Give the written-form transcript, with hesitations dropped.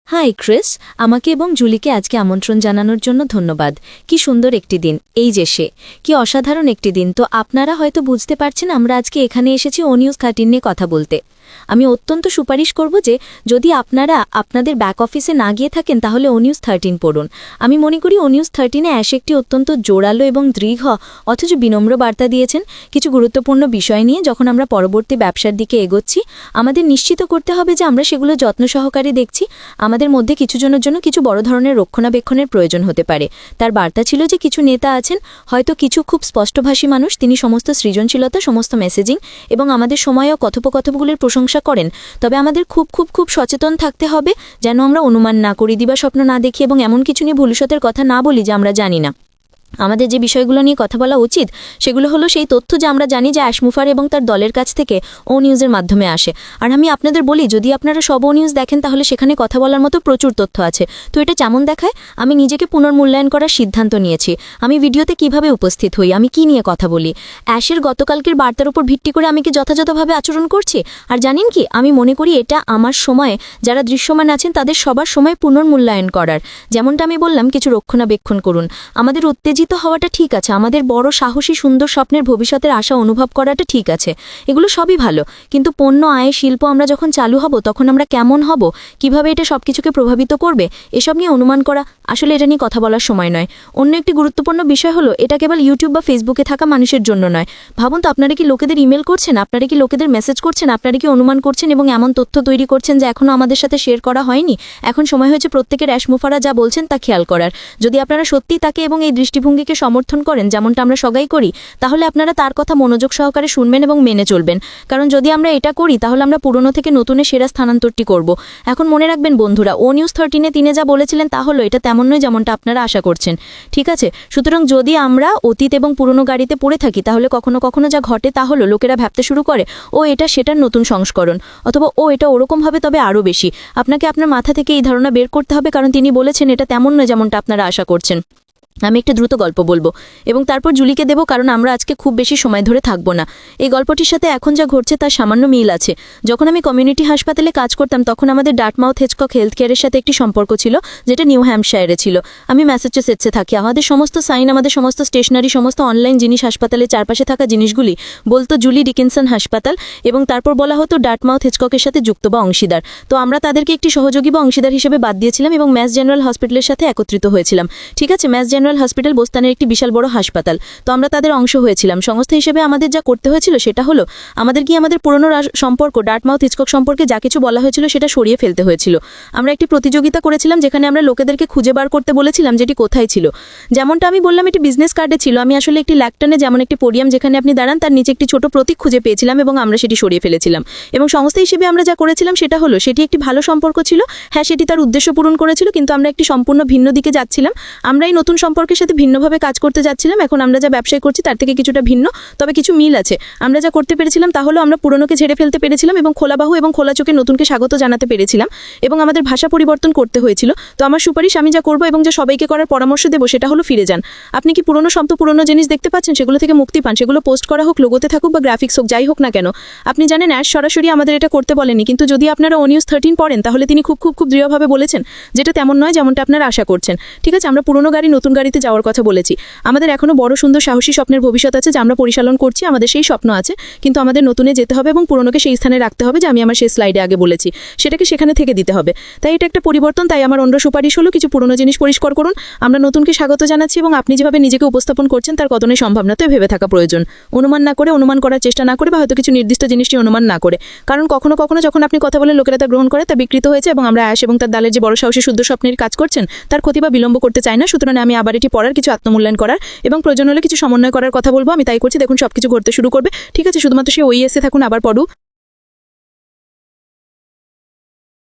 High Chris, আমাকে এবং জুলিকে আজকে আমন্ত্রণ জানানোর জন্য ধন্যবাদ। কি সুন্দর একটি দিন, এই যে সে, কি অসাধারণ একটি দিন। তো আপনারা হয়তো বুঝতে পারছেন আমরা আজকে এখানে এসেছি ও নিউজ 13 নিয়ে কথা বলতে। আমি অত্যন্ত সুপারিশ করব যে যদি আপনারা আপনাদের ব্যাক অফিসে না গিয়ে থাকেন তাহলে ও নিউজ 13 পড়ুন। আমি মনে করি ও নিউজ 13-এ অ্যাশ একটি অত্যন্ত জোরালো এবং দৃঢ় অথচ বিনম্র বার্তা দিয়েছেন কিছু গুরুত্বপূর্ণ বিষয় নিয়ে। যখন আমরা পরবর্তী ব্যবসার দিকে এগোচ্ছি আমাদের নিশ্চিত করতে হবে যে আমরা সেগুলো যত্ন সহকারে দেখছি। আমাদের মধ্যে কিছু জনের জন্য কিছু বড় ধরনের রক্ষণাবেক্ষণের প্রয়োজন হতে পারে। তার বার্তা ছিল যে কিছু নেতা আছেন, হয়তো কিছু খুব স্পষ্টভাষী মানুষ, তিনি সমস্ত সৃজনশীলতা, সমস্ত মেসেজিং এবং আমাদের সময় ও কথোপকথনগুলির প্রশংসা করেন। তবে আমাদের খুব খুব খুব সচেতন থাকতে হবে যেন আমরা অনুমান না করি, দিবা স্বপ্ন না দেখি এবং এমন কিছু নিয়ে ভবিষ্যতের কথা না বলি যে আমরা জানি না। আমাদের যে বিষয়গুলো নিয়ে কথা বলা উচিত সেগুলো হলো সেই তথ্য যে আমরা জানি যে অ্যাশ মুফার এবং তার দলের কাছ থেকে ও নিউজের মাধ্যমে আসে। আর আমি আপনাদের বলি, যদি আপনারা সব ও নিউজ দেখেন তাহলে সেখানে কথা বলার মতো প্রচুর তথ্য আছে। তো এটা যেমন দেখায় আমি নিজেকে পুনর্মূল্যায়ন করার সিদ্ধান্ত নিয়েছি। আমি ভিডিওতে কিভাবে উপস্থিত হই, আমি কি নিয়ে কথা বলি, অ্যাশের গতকালকের বার্তার উপর ভিত্তি করে আমি কি যথাযথভাবে আচরণ করছি। আর জানেন কি, আমি মনে করি এটা আমার সময়ে যারা দৃশ্যমান আছেন তাদের সবার সময় পুনর্মূল্যায়ন করার। যেমনটা আমি বললাম, কিছু রক্ষণাবেক্ষণ করুন। আমাদের উত্তেজিত হওয়াটা ঠিক আছে, আমাদের বড় সাহসী সুন্দর স্বপ্নের ভবিষ্যতের আশা অনুভব করাটা ঠিক আছে, এগুলো সবই ভালো। কিন্তু পণ্য, আয়, শিল্প আমরা যখন চালু হব তখন আমরা কেমন হব, কিভাবে এটা সবকিছুকে প্রভাবিত করবে, এসব নিয়ে অনুমান করা আসলে এটা নিয়ে কথা বলার সময় নয়। অন্য একটি গুরুত্বপূর্ণ বিষয় হলো এটা কেবল ইউটিউব বা ফেসবুকে থাকা মানুষের জন্য নয়। ভাবুন তো, আপনারা কি লোকেদের ইমেল করছেন, আপনারা কি লোকেদের মেসেজ করছেন, আপনারা কি অনুমান করছেন এবং এমন তথ্য তৈরি করছেন যা এখনও আমাদের সাথে শেয়ার করা হয়নি। এখন সময় হয়েছে প্রত্যেকের অ্যাশ মুফারা যা বলছেন তা খেয়াল করার। যদি আপনারা সত্যিই তাকে এবং এই দৃষ্টিভঙ্গিকে সমর্থন করেন যেমনটা আমরা সবাই করি, তাহলে আপনারা তার কথা মনোযোগ সহকারে শুনবেন এবং মেনে চলবেন। কারণ যদি আমরা এটা করি তাহলে আমরা পুরনো থেকে নতুনে সেরা স্থানান্তরটি করব। এখন মনে রাখবেন বন্ধুরা, ও নিউজ 13-এ তিনি যা বলেছিলেন তা হলো এটা তেমন নয় যেমনটা আপনারা আশা করছেন, ঠিক আছে? সুতরাং যদি আমরা অতীত এবং পুরনো গাড়িতে পড়ে থাকি তাহলে কখনো কখনো যা ঘটে তা হলো লোকেরা ভাবতে শুরু করে ও এটা সেটার নতুন সংস্করণ, অথবা ও এটা ওরকম হবে তবে আরও বেশি। আপনাকে আপনার মাথা থেকে এই ধারণা বের করতে হবে, কারণ তিনি বলেছেন এটা তেমন নয় যেমনটা আপনারা আশা করছেন। আমি একটা দ্রুত গল্প বলবো এবং তারপর জুলিকে দেব, কারণ আমরা আজকে খুব বেশি সময় ধরে থাকবো না। এই গল্পটির সাথে এখন যা ঘটছে তার সামান্য মিল আছে। যখন আমি কমিউনিটি হাসপাতালে কাজ করতাম তখন আমাদের ডার্টমাউথ হেজকক হেলথ কেয়ারের সাথে একটি সম্পর্ক ছিল যেটা নিউ হ্যাম্পশায়ারে ছিল। আমি ম্যাসাচুসেটসে থাকি। আমাদের সমস্ত সাইন, আমাদের সমস্ত স্টেশনারি, সমস্ত অনলাইন জিনিস, হাসপাতালের চারপাশে থাকা জিনিসগুলি বলতো জুলি ডিকিনসন হাসপাতাল এবং তারপর বলা হতো ডার্টমাউথ হেজককের সাথে যুক্ত বা অংশীদার। তো আমরা তাদেরকে একটি সহযোগী বা অংশীদার হিসেবে বাদ দিয়েছিলাম এবং ম্যাস জেনারেল হসপিটালের সাথে একত্রিত হয়েছিলাম, ঠিক আছে? ম্যাস জেনারেল হসপিটাল বোস্তানের একটি বিশাল বড় হাসপাতাল। তো আমরা তাদের অংশ হয়েছিলাম। সংস্থা হিসেবে আমাদের যা করতে হয়েছিল সেটা হলো আমাদের পুরনো সম্পর্ক, ডার্টমাউথ হিচকক সম্পর্কে যা কিছু বলা হয়েছিল সেটা সরিয়ে ফেলতে হয়েছিল। আমরা একটি প্রতিযোগিতা করেছিলাম যেখানে আমরা লোকেদেরকে খুঁজে বার করতে বলেছিলাম যেটি কোথায় ছিল। যেমনটা আমি বললাম, এটি বিজনেস কার্ডে ছিল। আমি আসলে একটি ল্যাকটনে, যেমন একটি পোডিয়াম যেখানে আপনি দাঁড়ান, তার নিচে একটি ছোট প্রতীক খুঁজে পেয়েছিলাম এবং আমরা সেটি সরিয়ে ফেলেছিলাম। এবং সংস্থা হিসেবে আমরা যা করেছিলাম সেটা হলো সেটি একটি ভালো সম্পর্ক ছিল। হ্যাঁ, সেটি তার উদ্দেশ্য পূরণ করেছিল, কিন্তু আমরা একটি সম্পূর্ণ ভিন্ন দিকে যাচ্ছিলাম। আমরা এই নতুন সম্পর্কের সাথে ভিন্নভাবে কাজ করতে যাচ্ছিলাম। এখন আমরা যা ব্যবসায় করছি তার থেকে কিছুটা ভিন্ন, তবে কিছু মিল আছে। আমরা যা করতে পেরেছিলাম তা হলো আমরা পুরনোকে ঝেড়ে ফেলতে পেরেছিলাম এবং খোলাবাহু এবং খোলা চোখে নতুনকে স্বাগত জানাতে পেরেছিলাম এবং আমাদের ভাষা পরিবর্তন করতে হয়েছিল। তো আমার সুপারিশ, আমি যা করব এবং যা সবাইকে করার পরামর্শ দেবো সেটা হলো ফিরে যান। আপনি কি পুরনো শব্দ, পুরনো জিনিস দেখতে পাচ্ছেন, সেগুলো থেকে মুক্তি পান। সেগুলো পোস্ট করা হোক, লোগোতে থাকুক বা গ্রাফিক্স হোক, যাই হোক না কেন। আপনি জানেন অ্যাশ সরাসরি আমাদের এটা করতে বলেনি, কিন্তু যদি আপনারা ও নিউজ 13 পড়েন তাহলে তিনি খুব খুব খুব দৃঢ়ভাবে বলেছেন যেটা তেমন নয় যেমনটা আপনারা আশা করছেন, ঠিক আছে? আমরা পুরনো গাড়ি নতুন গাড়িতে যাওয়ার কথা বলেছি। আমাদের এখনো বড় সুন্দর সাহসী স্বপ্নের ভবিষ্যৎ আছে যা আমরা পরিচালন করছি। আমাদের সেই স্বপ্ন আছে, কিন্তু আমাদের নতুনে যেতে হবে এবং পুরনোকে সেই স্থানে রাখতে হবে যে আমি আমার সেই স্লাইডে আগে বলেছি, সেটাকে সেখানে থেকে দিতে হবে। তাই এটা একটা পরিবর্তন। তাই আমার অন্য সুপারিশ হলো কিছু পুরনো জিনিস পরিষ্কার করুন। আমরা নতুনকে স্বাগত জানাচ্ছি এবং আপনি যেভাবে নিজেকে উপস্থাপন করছেন তার কতই সম্ভাবনাতে ভেবে থাকা প্রয়োজন। অনুমান না করে, অনুমান করার চেষ্টা না করে, বা হয়তো কিছু নির্দিষ্ট জিনিসটি অনুমান না করে। কারণ কখনো কখনো যখন আপনি কথা বলেন লোকেরা তা গ্রহণ করে, তা বিকৃত হয়েছে এবং আমরা অ্যাশ এবং তার দালের যে বড় সাহসী শুদ্ধ স্বপ্নের কাজ করছেন তার ক্ষতি বা বিলম্ব করতে চাই না। সুতরাং আমি আবার এটি পড়ার, কিছু আত্মমূল্যায়ন করার এবং প্রয়োজন হলে কিছু সমন্বয় করার কথা বলবো। আমি তাই করছি। দেখুন সবকিছু ঘটতে শুরু করবে, ঠিক আছে? শুধুমাত্র সেই ওইএসে থাকুন, আবার পড়ু।